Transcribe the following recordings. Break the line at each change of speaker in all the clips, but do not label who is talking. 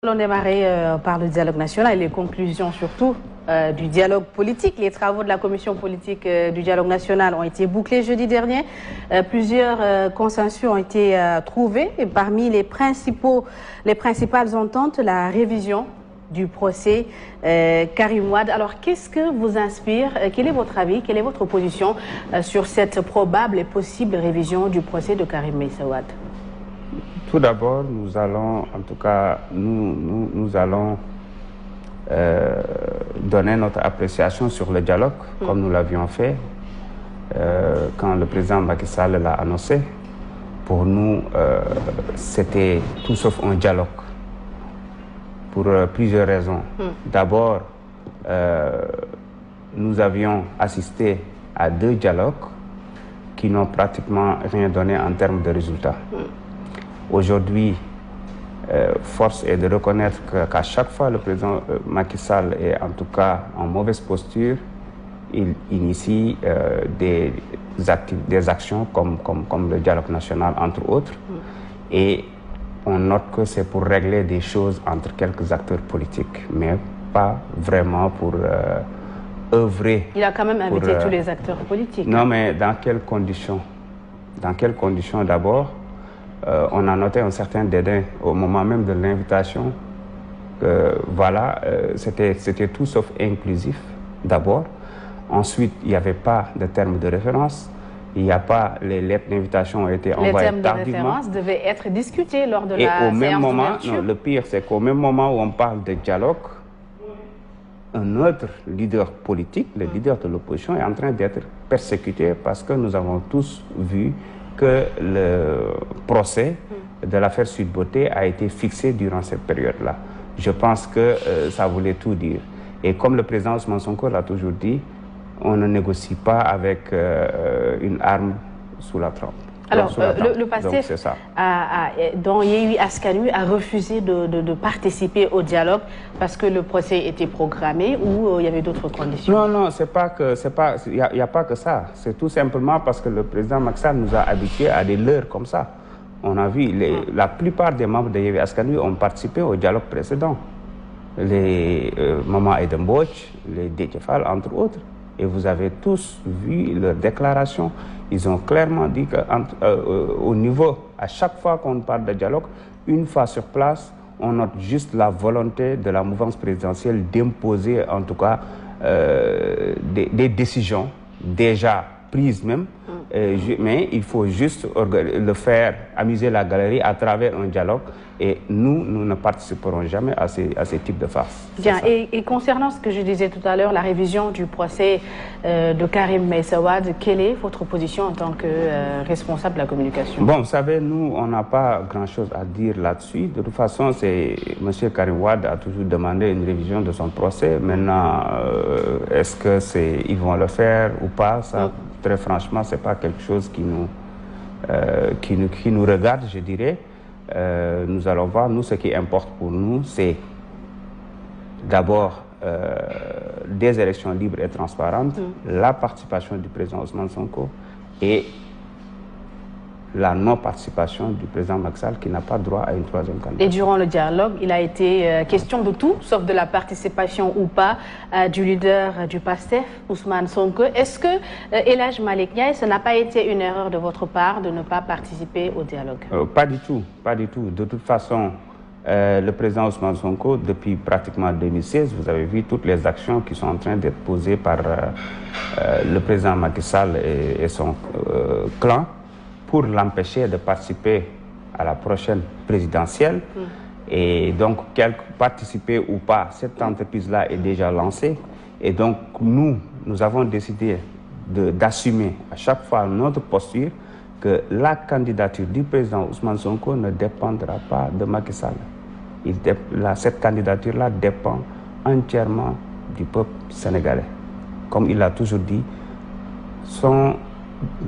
Nous allons démarrer par le dialogue national et les conclusions surtout du dialogue politique. Les travaux de la commission politique du dialogue national ont été bouclés jeudi dernier. Plusieurs consensus ont été trouvés et parmi les principales ententes, la révision du procès Karim Wade. Alors qu'est-ce que vous inspire? Quel est votre avis? Quelle est votre position sur cette probable et possible révision du procès de Karim Meïssa Wade?
Tout d'abord, nous allons, en tout cas, nous allons donner notre appréciation sur le dialogue, comme nous l'avions fait quand le président Macky Sall l'a annoncé. Pour nous, c'était tout sauf un dialogue, pour plusieurs raisons. D'abord, nous avions assisté à 2 dialogues qui n'ont pratiquement rien donné en termes de résultats. Aujourd'hui, force est de reconnaître qu'à chaque fois le président Macky Sall est en tout cas en mauvaise posture, il initie des actions comme le dialogue national entre autres, et on note que c'est pour régler des choses entre quelques acteurs politiques, mais pas vraiment pour œuvrer.
Il a quand même invité tous les acteurs politiques.
Non, mais dans quelles conditions? Dans quelles conditions d'abord? On a noté un certain dédain au moment même de l'invitation. Voilà, c'était tout sauf inclusif, d'abord. Ensuite, il n'y avait pas de termes de référence. Il n'y a pas, les lettres d'invitation ont été envoyées tardivement.
Les termes de référence devaient être discutés lors de la séance d'ouverture.
Et au même moment, non, le pire, c'est qu'au même moment où on parle de dialogue, un autre leader politique, le leader de l'opposition, est en train d'être persécuté parce que nous avons tous vu que le procès de l'affaire Sweet Beauté a été fixé durant cette période-là. Je pense que ça voulait tout dire. Et comme le président Ousmane Sonko l'a toujours dit, on ne négocie pas avec une arme sous la trempe.
Alors, le PASTEF, dont Yewwi Askan Wi a refusé de participer au dialogue parce que le procès était programmé ou il y avait d'autres conditions?
Non, non, il n'y a pas que ça. C'est tout simplement parce que le président Macky Sall nous a habitués à des leurres comme ça. On a vu, la plupart des membres de Yewwi Askan Wi ont participé au dialogue précédent. Les Maman Aïda Mbodj, les Déthié Fall, entre autres. Et vous avez tous vu leurs déclarations. Ils ont clairement dit qu'au niveau, à chaque fois qu'on parle de dialogue, une fois sur place, on note juste la volonté de la mouvance présidentielle d'imposer en tout cas des décisions déjà prises même. Mais il faut juste le faire, amuser la galerie à travers un dialogue. Et nous ne participerons jamais à ces types de farces.
Bien, et concernant ce que je disais tout à l'heure, la révision du procès de Karim Meïssa Wade, quelle est votre position en tant que responsable de la communication?
Bon, vous savez, nous, on n'a pas grand-chose à dire là-dessus. De toute façon, M. Karim Wade a toujours demandé une révision de son procès. Maintenant, est-ce qu'ils vont le faire ou pas? Ça, très franchement, ce n'est pas quelque chose qui nous regarde, je dirais. Nous allons voir. Nous, ce qui importe pour nous, c'est d'abord des élections libres et transparentes, la participation du président Ousmane Sonko et la non-participation du président Macky Sall qui n'a pas droit à une 3e candidature.
Et durant le dialogue, il a été question de tout, sauf de la participation ou pas du leader du PASTEF, Ousmane Sonko. Est-ce que, El Hadj Malick Ndiaye, ce n'a pas été une erreur de votre part de ne pas participer au dialogue?
Pas du tout, pas du tout. De toute façon, le président Ousmane Sonko, depuis pratiquement 2016, vous avez vu toutes les actions qui sont en train d'être posées par le président Macky Sall et son clan, pour l'empêcher de participer à la prochaine présidentielle. Et donc, participer ou pas, cette entreprise-là est déjà lancée. Et donc, nous avons décidé d'assumer à chaque fois notre posture que la candidature du président Ousmane Sonko ne dépendra pas de Macky Sall. Cette candidature-là dépend entièrement du peuple sénégalais. Comme il l'a toujours dit, son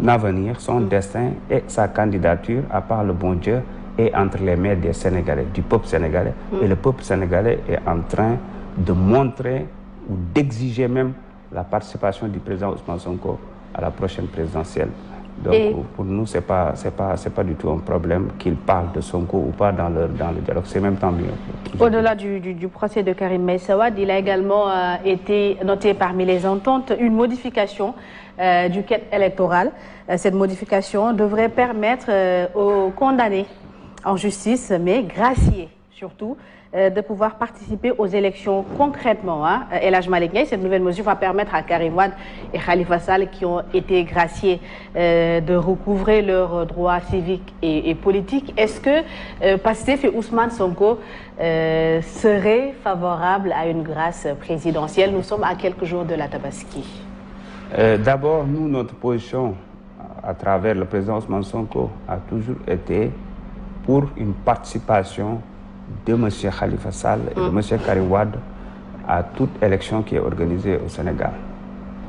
avenir, son destin et sa candidature, à part le bon Dieu, est entre les mains des Sénégalais, du peuple sénégalais. Et le peuple sénégalais est en train de montrer ou d'exiger même la participation du président Ousmane Sonko à la prochaine présidentielle. Donc pour nous, c'est pas du tout un problème qu'ils parlent de Sonko ou pas dans le dialogue. C'est même tant mieux.
Au-delà du procès de Karim Meïssa Wade, il a également été noté parmi les ententes une modification du code électoral. Cette modification devrait permettre aux condamnés en justice, mais graciés surtout, de pouvoir participer aux élections concrètement. El Hadj Malick Ndiaye, cette nouvelle mesure va permettre à Karim Wade et Khalifa Sall, qui ont été graciés, de recouvrer leurs droits civiques et politiques. Est-ce que Pastef et Ousmane Sonko seraient favorables à une grâce présidentielle? Nous sommes à quelques jours de la Tabaski.
D'abord, nous, notre position à travers le président Ousmane Sonko a toujours été pour une participation de M. Khalifa Sall et de M. Karim Wade à toute élection qui est organisée au Sénégal.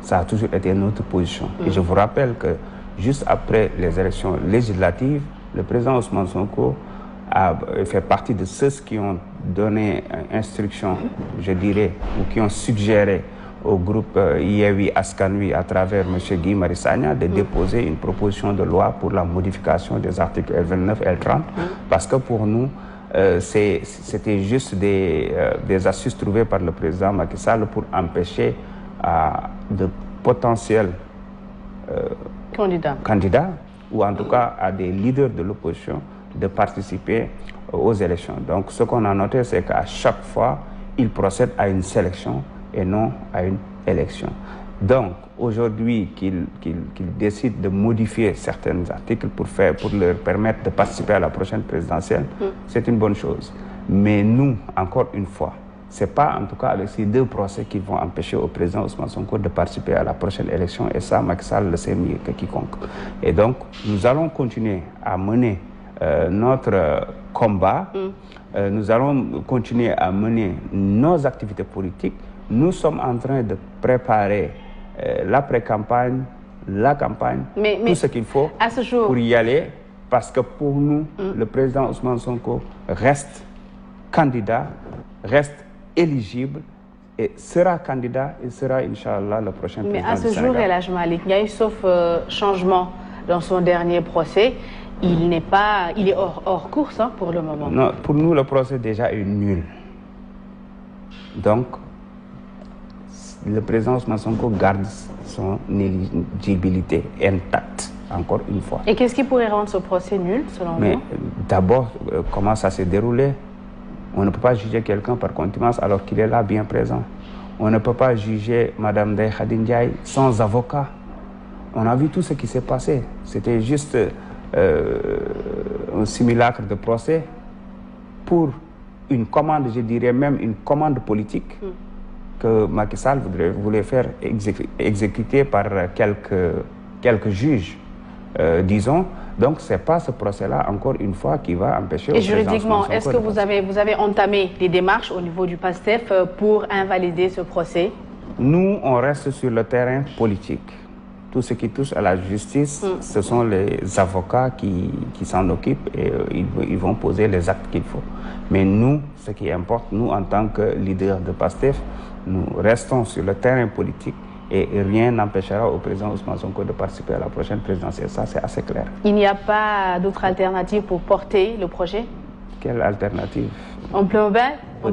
Ça a toujours été notre position. Et je vous rappelle que juste après les élections législatives, le président Ousmane Sonko a fait partie de ceux qui ont donné instruction, je dirais, ou qui ont suggéré au groupe Yewwi Askan Wi à travers M. Guy Marius Sagna de déposer une proposition de loi pour la modification des articles L29 et L30 parce que pour nous, c'était juste des astuces trouvées par le président Macky Sall pour empêcher de potentiels candidats, ou en tout cas à des leaders de l'opposition, de participer aux élections. Donc ce qu'on a noté, c'est qu'à chaque fois, ils procèdent à une sélection et non à une élection. Donc aujourd'hui, qu'ils décident de modifier certains articles pour leur permettre de participer à la prochaine présidentielle, c'est une bonne chose. Mais nous, encore une fois, ce n'est pas en tout cas avec ces deux procès qui vont empêcher au président Ousmane Sonko de participer à la prochaine élection, et ça, Macky Sall le sait mieux que quiconque. Et donc, nous allons continuer à mener notre combat, nous allons continuer à mener nos activités politiques. Nous sommes en train de préparer l'après-campagne, la campagne, tout ce qu'il faut pour y aller, parce que pour nous, le président Ousmane Sonko reste candidat, reste éligible et sera candidat et sera, Inch'Allah, le prochain président du Sénégal.
Mais à ce jour, El Hadj Malick Ndiaye, sauf changement dans son dernier procès, il est hors course pour le moment.
Non, pour nous, le procès déjà est nul. Donc, le président Ousmane Sonko garde son éligibilité intacte, encore une fois.
Et qu'est-ce qui pourrait rendre ce procès nul, selon vous?
D'abord, comment ça s'est déroulé? On ne peut pas juger quelqu'un par contumace alors qu'il est là, bien présent. On ne peut pas juger Mme Ndeye Khady Ndiaye sans avocat. On a vu tout ce qui s'est passé. C'était juste un simulacre de procès pour une commande, je dirais même une commande politique que Macky Sall voulait faire exécuter par quelques juges, disons. Donc, ce n'est pas ce procès-là, encore une fois, qui va empêcher...
Et juridiquement, est-ce que vous avez entamé des démarches au niveau du PASTEF pour invalider ce procès?
Nous, on reste sur le terrain politique. Tout ce qui touche à la justice, ce sont les avocats qui s'en occupent et ils vont poser les actes qu'il faut. Mais nous, ce qui importe, nous, en tant que leader de PASTEF, nous restons sur le terrain politique et rien n'empêchera au président Ousmane Sonko de participer à la prochaine présidentielle. Ça, c'est assez clair.
Il n'y a pas d'autre alternative pour porter le projet?
Quelle alternative?
On plomber au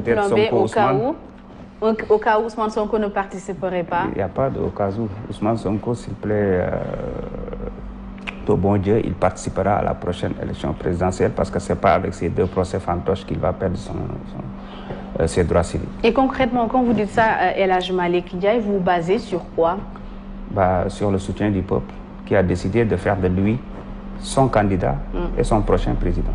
cas où Ousmane Sonko ne participerait pas?
Il n'y a pas de au cas où. Ousmane Sonko, s'il plaît, au bon Dieu, il participera à la prochaine élection présidentielle parce que ce n'est pas avec ces deux procès fantoches qu'il va perdre ses droits civiques.
Et concrètement, quand vous dites ça, El Hadj Malick Ndiaye, vous basez sur quoi?
Sur le soutien du peuple qui a décidé de faire de lui son candidat et son prochain président.